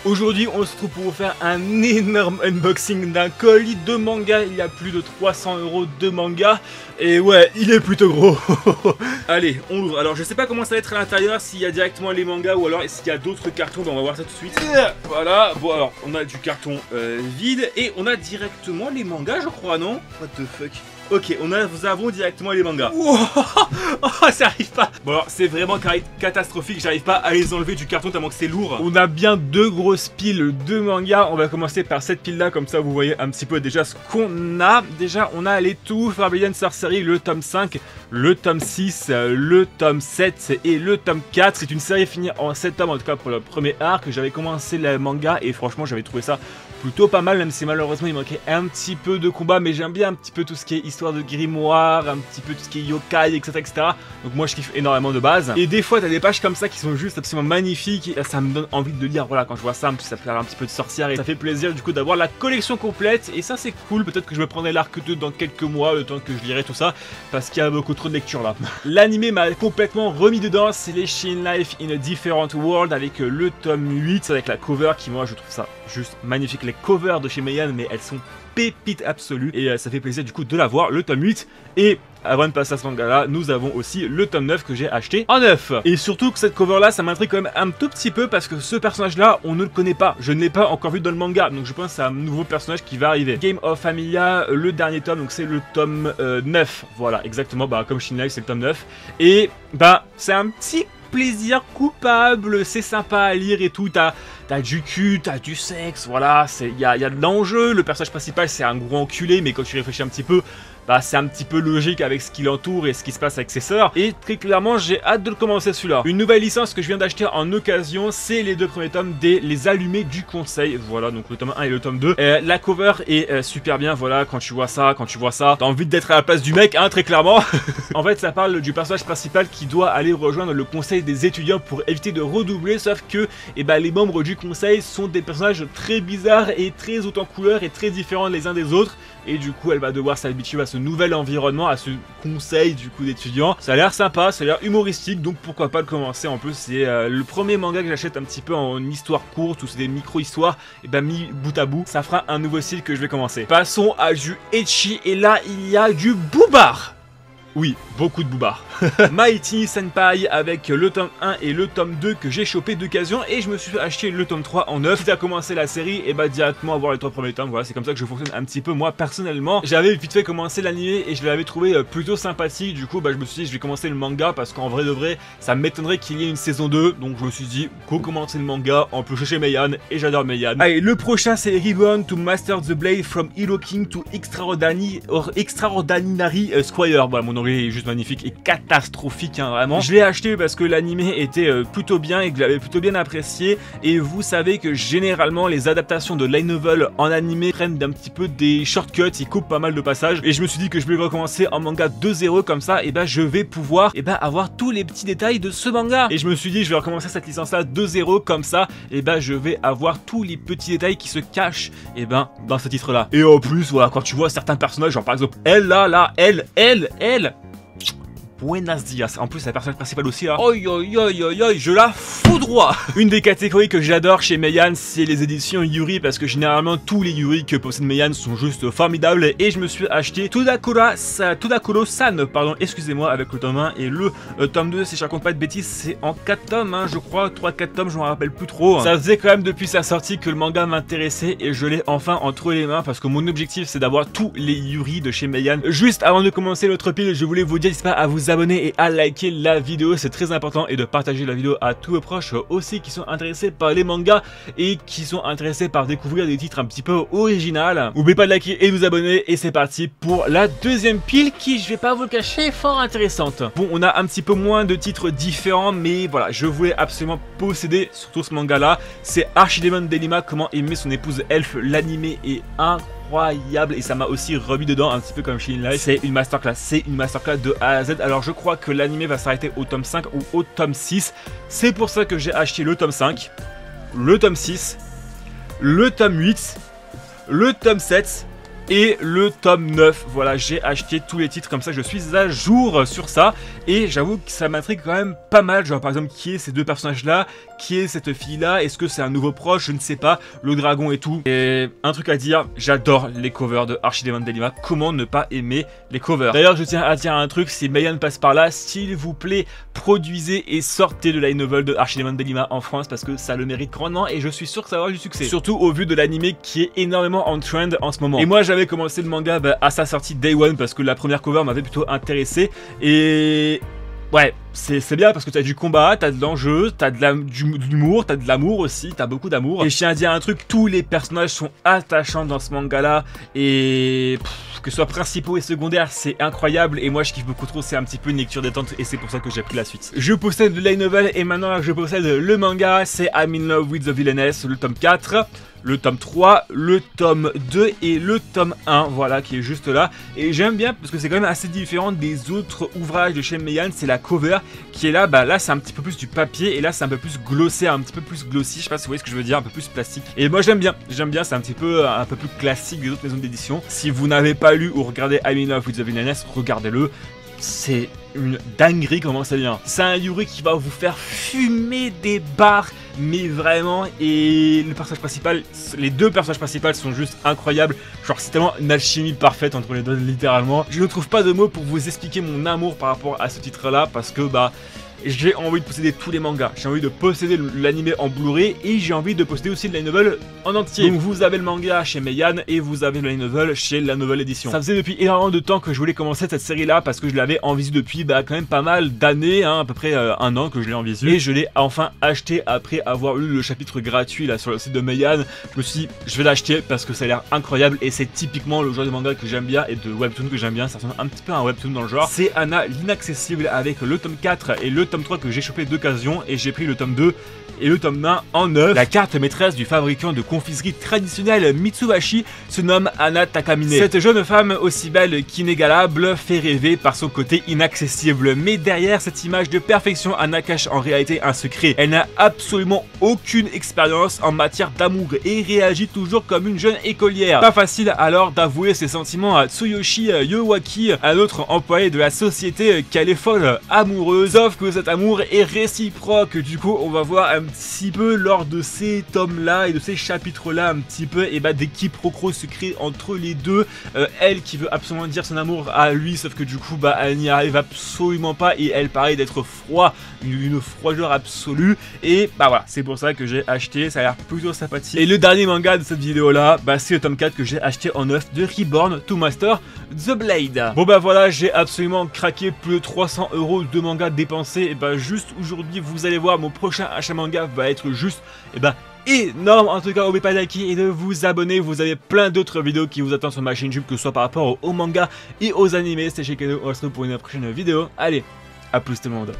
Aujourd'hui, on se trouve pour vous faire un énorme unboxing d'un colis de manga. Il y a plus de 300 € de manga. Et ouais, il est plutôt gros. Allez, on ouvre. Alors, je sais pas comment ça va être à l'intérieur, s'il y a directement les mangas ou alors s'il y a d'autres cartons. Ben, on va voir ça tout de suite. Voilà. Bon, alors, on a du carton vide et on a directement les mangas, je crois, non? What the fuck? Ok, nous avons directement les mangas. Wow. Oh, ça arrive pas. Bon alors, c'est vraiment catastrophique. J'arrive pas à les enlever du carton tellement que c'est lourd. On a bien deux grosses piles de mangas. On va commencer par cette pile là, comme ça vous voyez un petit peu déjà ce qu'on a. Déjà, on a les tout Forbidden Sorcery, le tome 5, le tome 6, le tome 7 et le tome 4. C'est une série finie en 7 tomes, en tout cas pour le premier arc. J'avais commencé le manga et franchement, j'avais trouvé ça plutôt pas mal, même si malheureusement il manquait un petit peu de combat, mais j'aime bien un petit peu tout ce qui est histoire de grimoire, un petit peu tout ce qui est yokai, etc. Donc moi je kiffe énormément de base. Et des fois t'as des pages comme ça qui sont juste absolument magnifiques, et ça me donne envie de lire. Voilà, quand je vois ça, ça fait un petit peu de sorcière et ça fait plaisir du coup d'avoir la collection complète. Et ça c'est cool, peut-être que je me prendrai l'arc 2 dans quelques mois, le temps que je lirai tout ça, parce qu'il y a beaucoup trop de lecture là. L'anime m'a complètement remis dedans, c'est les Shin Life in a Different World avec le tome 8, avec la cover qui moi je trouve ça juste magnifique. Les covers de chez Meian, mais elles sont pépites absolues et ça fait plaisir du coup de la voir, le tome 8. Et avant de passer à ce manga là, nous avons aussi le tome 9 que j'ai acheté en neuf. Et surtout que cette cover là, ça m'intrigue quand même un tout petit peu parce que ce personnage là, on ne le connaît pas. Je ne l'ai pas encore vu dans le manga, donc je pense que c'est un nouveau personnage qui va arriver. Game of Familia, le dernier tome, donc c'est le tome 9. Voilà, exactement, bah comme Shin Life c'est le tome 9. Et bah c'est un petit plaisir coupable, c'est sympa à lire et tout, t'as du cul, t'as du sexe, voilà, il y a de l'enjeu. Le personnage principal c'est un gros enculé, mais quand tu réfléchis un petit peu, bah c'est un petit peu logique avec ce qui l'entoure et ce qui se passe avec ses sœurs. Et très clairement j'ai hâte de le commencer celui-là. Une nouvelle licence que je viens d'acheter en occasion, c'est les deux premiers tomes des Les Allumés du Conseil. Voilà, donc le tome 1 et le tome 2. La cover est super bien, voilà, quand tu vois ça, t'as envie d'être à la place du mec, hein, très clairement. En fait ça parle du personnage principal qui doit aller rejoindre le conseil des étudiants pour éviter de redoubler, sauf que les membres du conseil sont des personnages très bizarres et très haut en couleur et très différents les uns des autres. Et du coup elle va devoir s'habituer à ce nouvel environnement, à ce conseil du coup d'étudiants. Ça a l'air sympa, ça a l'air humoristique, donc pourquoi pas le commencer. En plus c'est le premier manga que j'achète un petit peu en histoire courte, ou c'est des micro-histoires, et bah mis bout à bout, ça fera un nouveau style que je vais commencer. Passons à du ecchi, et là il y a du boubard. Oui, beaucoup de boubard. Mighty Senpai avec le tome 1 et le tome 2 que j'ai chopé d'occasion, et je me suis acheté le tome 3 en neuf. Si t'as commencé la série, et bah directement avoir les 3 premiers tomes. Voilà, c'est comme ça que je fonctionne un petit peu moi personnellement. J'avais vite fait commencer l'anime et je l'avais trouvé plutôt sympathique. Du coup bah je me suis dit je vais commencer le manga parce qu'en vrai de vrai ça m'étonnerait qu'il y ait une saison 2. Donc je me suis dit go commencer le manga. En plus je suis chez Meian et j'adore Meian. Allez, le prochain c'est Reborn to Master the Blade from Hero King to Extraordinary Squire. Voilà, mon anglais est juste magnifique et catastrophique, hein, vraiment. Je l'ai acheté parce que l'anime était plutôt bien et que je l'avais plutôt bien apprécié. Et vous savez que généralement les adaptations de light novel en anime prennent d'un petit peu des shortcuts, ils coupent pas mal de passages. Et je me suis dit que je vais recommencer en manga 2.0 comme ça, et bah je vais pouvoir avoir tous les petits détails de ce manga. Et je me suis dit je vais recommencer cette licence là 2.0 comme ça, et bah je vais avoir tous les petits détails qui se cachent dans ce titre là. Et en plus voilà, quand tu vois certains personnages, genre par exemple elle là, elle Buenos dias. En plus, la personnage principale aussi là. Oi, je la foudroie. Une des catégories que j'adore chez Meian, c'est les éditions Yuri, parce que généralement tous les Yuri que possède Meian sont juste formidables. Et je me suis acheté Todakuro-san, pardon, excusez-moi, avec le tome 1 et le tome 2. Si je raconte pas de bêtises, c'est en 4 tomes, hein, je crois, 3-4 tomes, je m'en rappelle plus trop. Ça faisait quand même depuis sa sortie que le manga m'intéressait et je l'ai enfin entre les mains parce que mon objectif c'est d'avoir tous les Yuri de chez Meian. Juste avant de commencer l'autre pile, je voulais vous dire, n'hésitez pas à vous abonner et à liker la vidéo, c'est très important, et de partager la vidéo à tous vos proches aussi qui sont intéressés par les mangas et qui sont intéressés par découvrir des titres un petit peu originaux. N'oubliez pas de liker et de vous abonner, et c'est parti pour la deuxième pile qui, je vais pas vous le cacher, est fort intéressante. Bon, on a un petit peu moins de titres différents, mais voilà, je voulais absolument posséder surtout ce manga là. C'est Archidemon Delima, comment aimer son épouse elfe. L'anime est incroyable et ça m'a aussi remis dedans un petit peu comme Shin Life. C'est une masterclass de A à Z. Alors je crois que l'anime va s'arrêter au tome 5 ou au tome 6. C'est pour ça que j'ai acheté le tome 5, le tome 6, le tome 8, le tome 7 et le tome 9. Voilà, j'ai acheté tous les titres comme ça, je suis à jour sur ça. Et j'avoue que ça m'intrigue quand même pas mal. Genre par exemple, qui est ces deux personnages là, qui est cette fille là, est-ce que c'est un nouveau proche, je ne sais pas, le dragon et tout. Et un truc à dire, j'adore les covers de Archidemon Delima, comment ne pas aimer les covers. D'ailleurs je tiens à dire un truc, si Mayan passe par là, s'il vous plaît, produisez et sortez le light novel de Archidemon Delima en France parce que ça le mérite grandement et je suis sûr que ça va avoir du succès. Surtout au vu de l'anime qui est énormément en trend en ce moment. Et moi j'avais commencé le manga à sa sortie Day One parce que la première cover m'avait plutôt intéressé et... ouais, c'est bien parce que t'as du combat, t'as de l'enjeu, t'as de l'humour, t'as de l'amour aussi, t'as beaucoup d'amour. Et je tiens à dire un truc, tous les personnages sont attachants dans ce manga là et... que ce soit principaux et secondaires, c'est incroyable et moi je kiffe beaucoup trop, c'est un petit peu une lecture détente et c'est pour ça que j'ai pris la suite. Je possède le light novel et maintenant je possède le manga, c'est I'm in Love with the Villainess, le tome 4. Le tome 3, le tome 2 et le tome 1, voilà, qui est juste là. Et j'aime bien parce que c'est quand même assez différent des autres ouvrages de chez Mayan. C'est la cover qui est là, bah là c'est un petit peu plus du papier et là c'est un peu plus glossé, un petit peu plus glossy, je sais pas si vous voyez ce que je veux dire, un peu plus plastique. Et moi j'aime bien, c'est un peu plus classique des autres maisons d'édition. Si vous n'avez pas lu ou regardé I'm in Love with the Villainess, regardez-le. C'est une dinguerie comment ça vient. C'est un Yuri qui va vous faire fumer des barres, mais vraiment. Et le personnage principal, les deux personnages principaux sont juste incroyables. Genre c'est tellement une alchimie parfaite entre les deux littéralement. Je ne trouve pas de mots pour vous expliquer mon amour par rapport à ce titre là parce que bah... j'ai envie de posséder tous les mangas, j'ai envie de posséder l'anime en Blu-ray et j'ai envie de posséder aussi le light novel en entier. Donc vous avez le manga chez Mayan et vous avez le light novel chez la nouvelle édition. Ça faisait depuis énormément de temps que je voulais commencer cette série là parce que je l'avais en visu depuis bah, quand même pas mal d'années, hein, à peu près un an que je l'ai en visu. Et je l'ai enfin acheté après avoir lu le chapitre gratuit là sur le site de Mayan. Je me suis dit je vais l'acheter parce que ça a l'air incroyable et c'est typiquement le genre de manga que j'aime bien et de webtoon que j'aime bien. Ça ressemble un petit peu à un webtoon dans le genre. C'est Anna l'inaccessible avec le tome 4 et le tome 3 que j'ai chopé d'occasion et j'ai pris le tome 2 et le tome 1 en 9. La carte maîtresse du fabricant de confiserie traditionnelle Mitsubashi se nomme Anna Takamine. Cette jeune femme aussi belle qu'inégalable fait rêver par son côté inaccessible. Mais derrière cette image de perfection, Anna cache en réalité un secret. Elle n'a absolument aucune expérience en matière d'amour et réagit toujours comme une jeune écolière. Pas facile alors d'avouer ses sentiments à Tsuyoshi Yowaki, un autre employé de la société qu'elle est folle amoureuse. Sauf que cet amour est réciproque. Du coup, on va voir un petit peu lors de ces tomes là et de ces chapitres là un petit peu et bah des quiproquos se créent entre les deux. Elle qui veut absolument dire son amour à lui, sauf que du coup bah elle n'y arrive absolument pas et elle paraît d'être froid, une froideur absolue. Et bah voilà, c'est pour ça que j'ai acheté, ça a l'air plutôt sympathique. Et le dernier manga de cette vidéo là, bah c'est le tome 4 que j'ai acheté en neuf de Reborn to Master the Blade. Bon bah voilà, j'ai absolument craqué plus de 300 € de manga dépensés. Et bah juste aujourd'hui vous allez voir, mon prochain achat manga va être juste et bah énorme. En tout cas, n'oubliez pas de liker et de vous abonner. Vous avez plein d'autres vidéos qui vous attendent sur ma chaîne YouTube, que ce soit par rapport aux mangas et aux animés. C'était chez Keno, on se retrouve pour une prochaine vidéo. Allez, à plus tout le monde.